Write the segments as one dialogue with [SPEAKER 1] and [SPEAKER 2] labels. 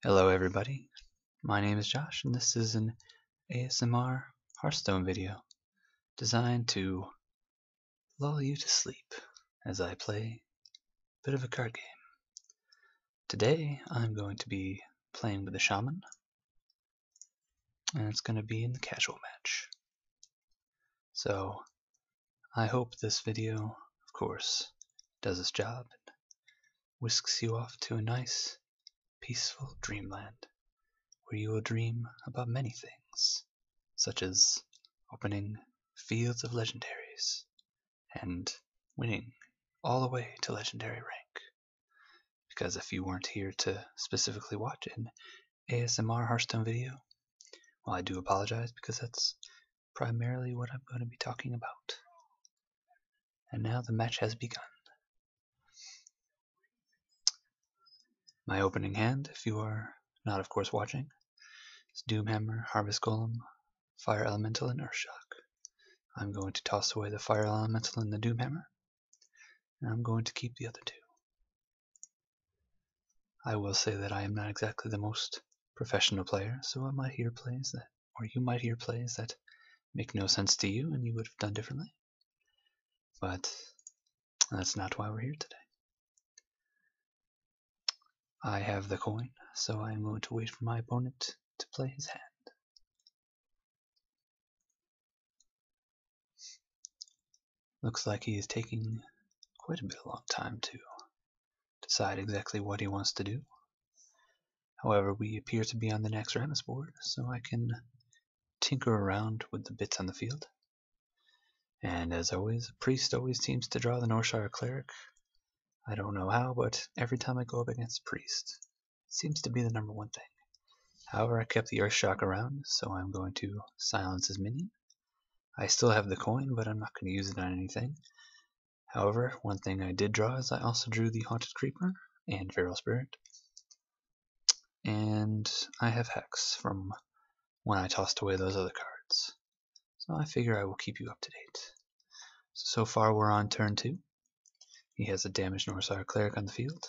[SPEAKER 1] Hello everybody, my name is Josh and this is an ASMR Hearthstone video designed to lull you to sleep as I play a bit of a card game. Today I'm going to be playing with the Shaman and it's going to be in the casual match. So I hope this video, of course, does its job and whisks you off to a nice, peaceful dreamland where you will dream about many things, such as opening fields of legendaries and winning all the way to legendary rank. Because if you weren't here to specifically watch an ASMR Hearthstone video, well, I do apologize because that's primarily what I'm going to be talking about. And now the match has begun. My opening hand, if you are not of course watching, is Doomhammer, Harvest Golem, Fire Elemental, and Earthshock. I'm going to toss away the Fire Elemental and the Doomhammer, and I'm going to keep the other two. I will say that I am not exactly the most professional player, so I might hear plays that, or you might hear plays that make no sense to you and you would have done differently. But that's not why we're here today. I have the coin, so I'm going to wait for my opponent to play his hand. Looks like he is taking quite a bit of long time to decide exactly what he wants to do. However, we appear to be on the next Rammus board, so I can tinker around with the bits on the field. And as always, a priest always seems to draw the Northshire cleric. I don't know how, but every time I go up against a priest, it seems to be the number one thing. However, I kept the Earthshock around, so I'm going to silence his minion. I still have the coin, but I'm not going to use it on anything. However, one thing I did draw is I also drew the Haunted Creeper and Feral Spirit. And I have Hex from when I tossed away those other cards. So I figure I will keep you up to date. So far we're on turn 2. He has a damaged Northshire cleric on the field.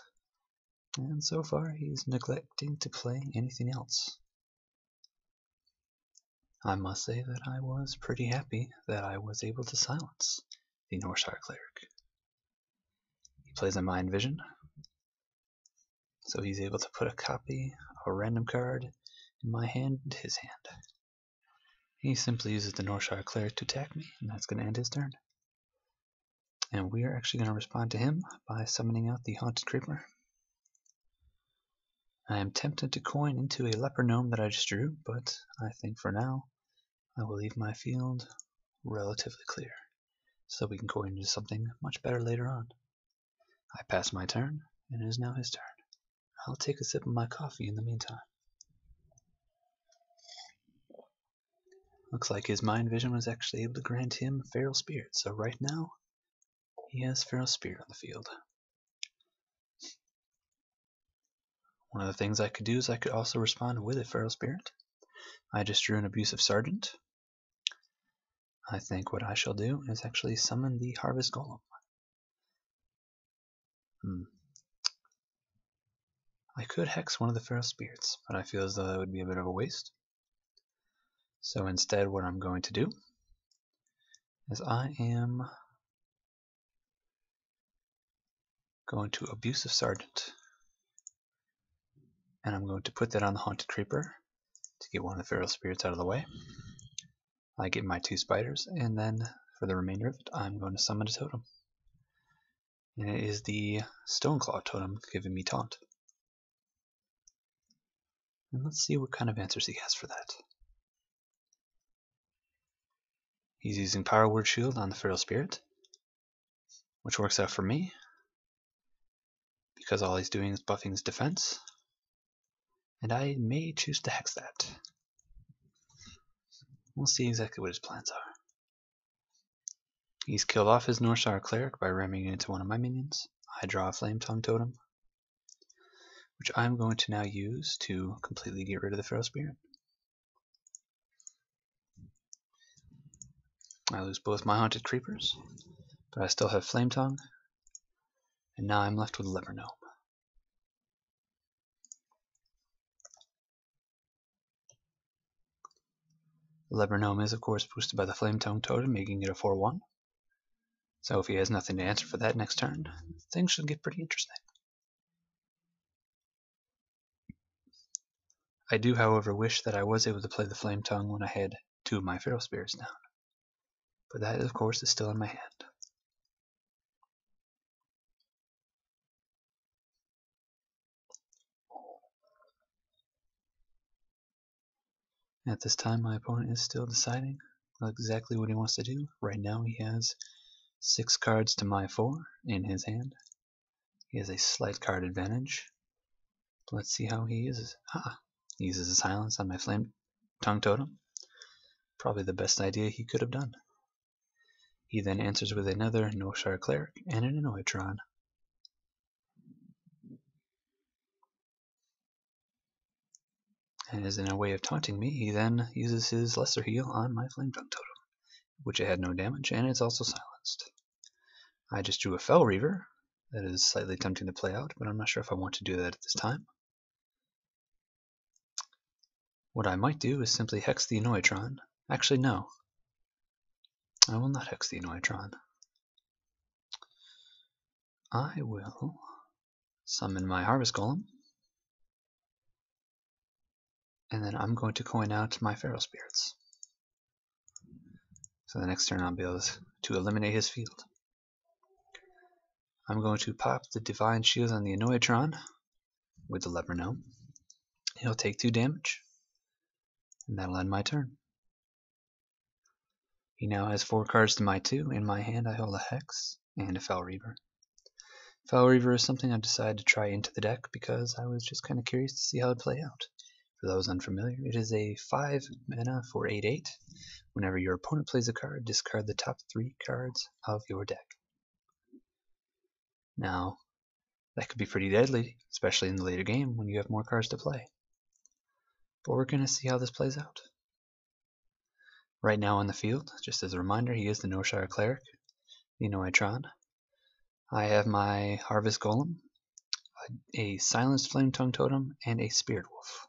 [SPEAKER 1] And so far he's neglecting to play anything else. I must say that I was pretty happy that I was able to silence the Northshire cleric. He plays a Mind Vision, so he's able to put a copy of a random card in my hand into his hand. He simply uses the Northshire cleric to attack me, and that's going to end his turn. And we are actually going to respond to him by summoning out the Haunted Creeper. I am tempted to coin into a Leper Gnome that I just drew, but I think for now I will leave my field relatively clear, so we can coin into something much better later on. I pass my turn, and it is now his turn. I'll take a sip of my coffee in the meantime. Looks like his Mind Vision was actually able to grant him Feral Spirit, so right now he has Feral Spirit on the field. One of the things I could do is I could also respond with a Feral Spirit. I just drew an Abusive Sergeant. I think what I shall do is actually summon the Harvest Golem. I could hex one of the Feral Spirits, but I feel as though that would be a bit of a waste. So instead what I'm going to do is I am going to Abusive Sergeant. And I'm going to put that on the Haunted Creeper to get one of the Feral Spirits out of the way. I get my 2 spiders, and then for the remainder of it, I'm going to summon a totem. And it is the Stoneclaw totem giving me Taunt. And let's see what kind of answers he has for that. He's using Power Word Shield on the Feral Spirit, which works out for me, because all he's doing is buffing his defense. And I may choose to hex that. We'll see exactly what his plans are. He's killed off his Northshire cleric by ramming into one of my minions. I draw a Flame Tongue totem, which I'm going to now use to completely get rid of the Feral Spirit. I lose both my Haunted Creepers, but I still have Flame Tongue, and now I'm left with Leper Gnome. The Leper Gnome is, of course, boosted by the Flame Tongue Totem, making it a 4/1. So if he has nothing to answer for that next turn, things should get pretty interesting. I do, however, wish that I was able to play the Flame Tongue when I had 2 of my Feral Spirits down. But that, of course, is still in my hand. At this time, my opponent is still deciding exactly what he wants to do. Right now, he has 6 cards to my 4 in his hand. He has a slight card advantage. Let's see how he uses. He uses a silence on my Flame Tongue Totem. Probably the best idea he could have done. He then answers with another Noshar Cleric and an Annoytron. And as in a way of taunting me, he then uses his Lesser Heal on my Flame Tongue Totem, which it had no damage, and it's also silenced. I just drew a Fel Reaver. That is slightly tempting to play out, but I'm not sure if I want to do that at this time. What I might do is simply Hex the Annoytron. Actually, no. I will not Hex the Annoytron. I will summon my Harvest Golem, and then I'm going to coin out my Feral Spirits. So the next turn I'll be able to eliminate his field. I'm going to pop the Divine Shield on the Annoytron with the Leper Gnome. He'll take 2 damage, and that'll end my turn. He now has 4 cards to my 2. In my hand I hold a Hex and a Fel Reaver. Fel Reaver is something I decided to try into the deck because I was just kind of curious to see how it would play out. For those unfamiliar, it is a 5 mana for 8/8. Whenever your opponent plays a card, discard the top 3 cards of your deck. Now, that could be pretty deadly, especially in the later game when you have more cards to play. But we're going to see how this plays out. Right now on the field, just as a reminder, he is the Noshar Cleric, the Annoytron. I have my Harvest Golem, a Silenced Flame Tongue Totem, and a Spirit Wolf.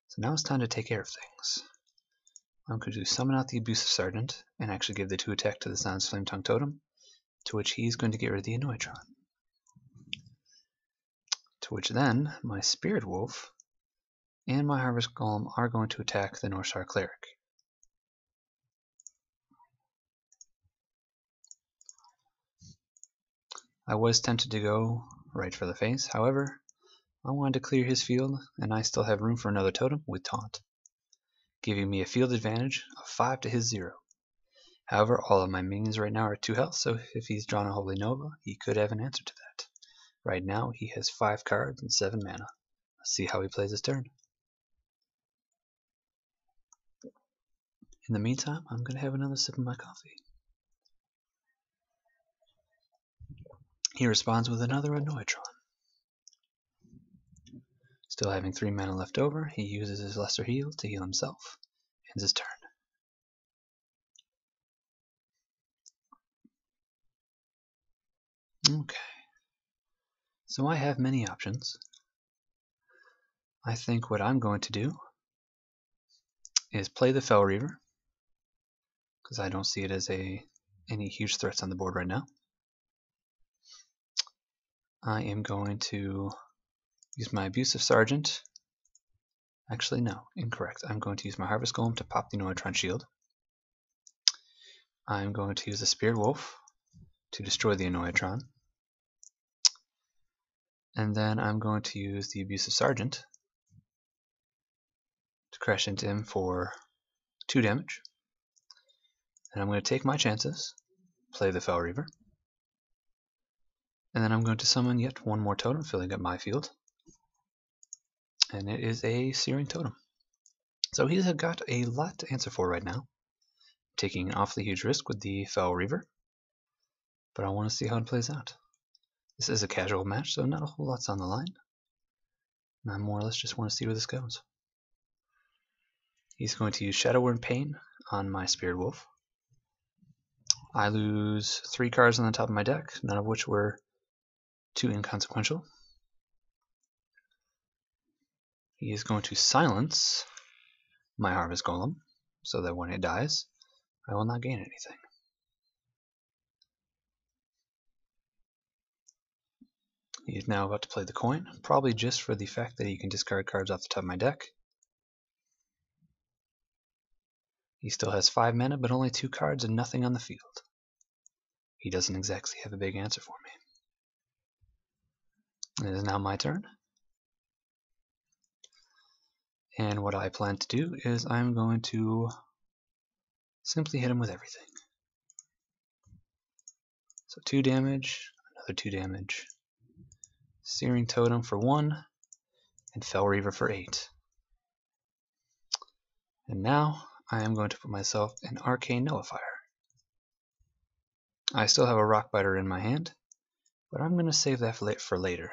[SPEAKER 1] So now it's time to take care of things. I'm going to summon out the Abusive Sergeant and actually give the 2 attack to the Silenced Flame Tongue Totem, to which he's going to get rid of the Annoytron. To which then my Spirit Wolf and my Harvest Golem are going to attack the Noshar Cleric. I was tempted to go right for the face, however, I wanted to clear his field, and I still have room for another totem with Taunt, giving me a field advantage of 5 to his 0. However, all of my minions right now are 2 health, so if he's drawn a Holy Nova, he could have an answer to that. Right now, he has 5 cards and 7 mana. Let's see how he plays his turn. In the meantime, I'm going to have another sip of my coffee. He responds with another Annoytron. Still having 3 mana left over, he uses his Lesser Heal to heal himself. Ends his turn. Okay. So I have many options. I think what I'm going to do is play the Fel Reaver, because I don't see it as any huge threats on the board right now. I am going to use my Abusive Sergeant. Actually, no, incorrect. I'm going to use my Harvest Golem to pop the Annoytron shield. I'm going to use a Spirit Wolf to destroy the Annoytron. And then I'm going to use the Abusive Sergeant to crash into him for 2 damage. And I'm going to take my chances, play the Fel Reaver. And then I'm going to summon yet one more totem, filling up my field. And it is a Searing Totem. So he's got a lot to answer for right now. Taking an awfully huge risk with the Fel Reaver. But I want to see how it plays out. This is a casual match, so not a whole lot's on the line. And I more or less just want to see where this goes. He's going to use Shadow Word Pain on my Spirit Wolf. I lose 3 cards on the top of my deck, none of which were too inconsequential. He is going to silence my Harvest Golem, so that when it dies, I will not gain anything. He is now about to play the coin, probably just for the fact that he can discard cards off the top of my deck. He still has 5 mana, but only 2 cards and nothing on the field. He doesn't exactly have a big answer for me. It is now my turn. And what I plan to do is I'm going to simply hit him with everything. So 2 damage, another 2 damage, Searing Totem for 1, and Fel Reaver for 8. And now I am going to put myself an Arcane Nullifier. I still have a Rockbiter in my hand, but I'm going to save that for later.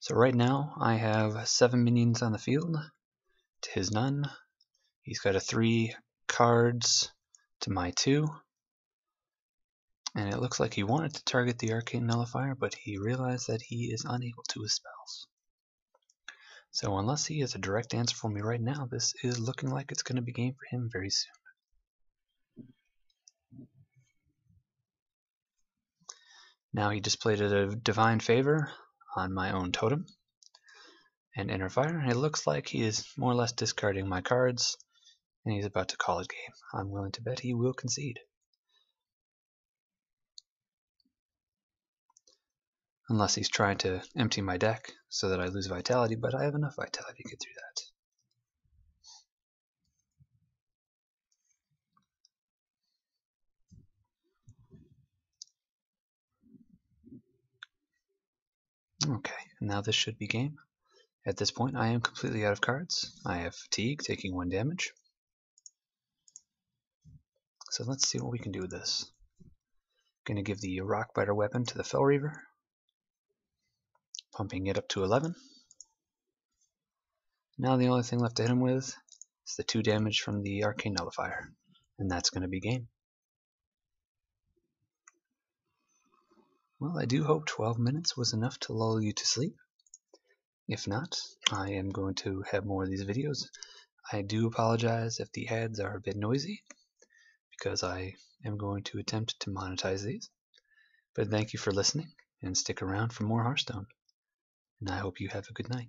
[SPEAKER 1] So right now I have 7 minions on the field to his none. He's got a 3 cards to my 2. And it looks like he wanted to target the Arcane Nullifier, but he realized that he is unable to with spells. So unless he has a direct answer for me right now, this is looking like it's going to be game for him very soon. Now he displayed a Divine Favor on my own totem and Inner Fire, and it looks like he is more or less discarding my cards, and he's about to call it game. I'm willing to bet he will concede. Unless he's trying to empty my deck so that I lose vitality, but I have enough vitality to get through that. Okay, now this should be game. At this point, I am completely out of cards. I have Fatigue, taking 1 damage. So let's see what we can do with this. Going to give the Rockbiter weapon to the Fel Reaver, pumping it up to 11. Now the only thing left to hit him with is the 2 damage from the Arcane Nullifier, and that's going to be game. Well, I do hope 12 minutes was enough to lull you to sleep. If not, I am going to have more of these videos. I do apologize if the ads are a bit noisy, because I am going to attempt to monetize these. But thank you for listening, and stick around for more Hearthstone. And I hope you have a good night.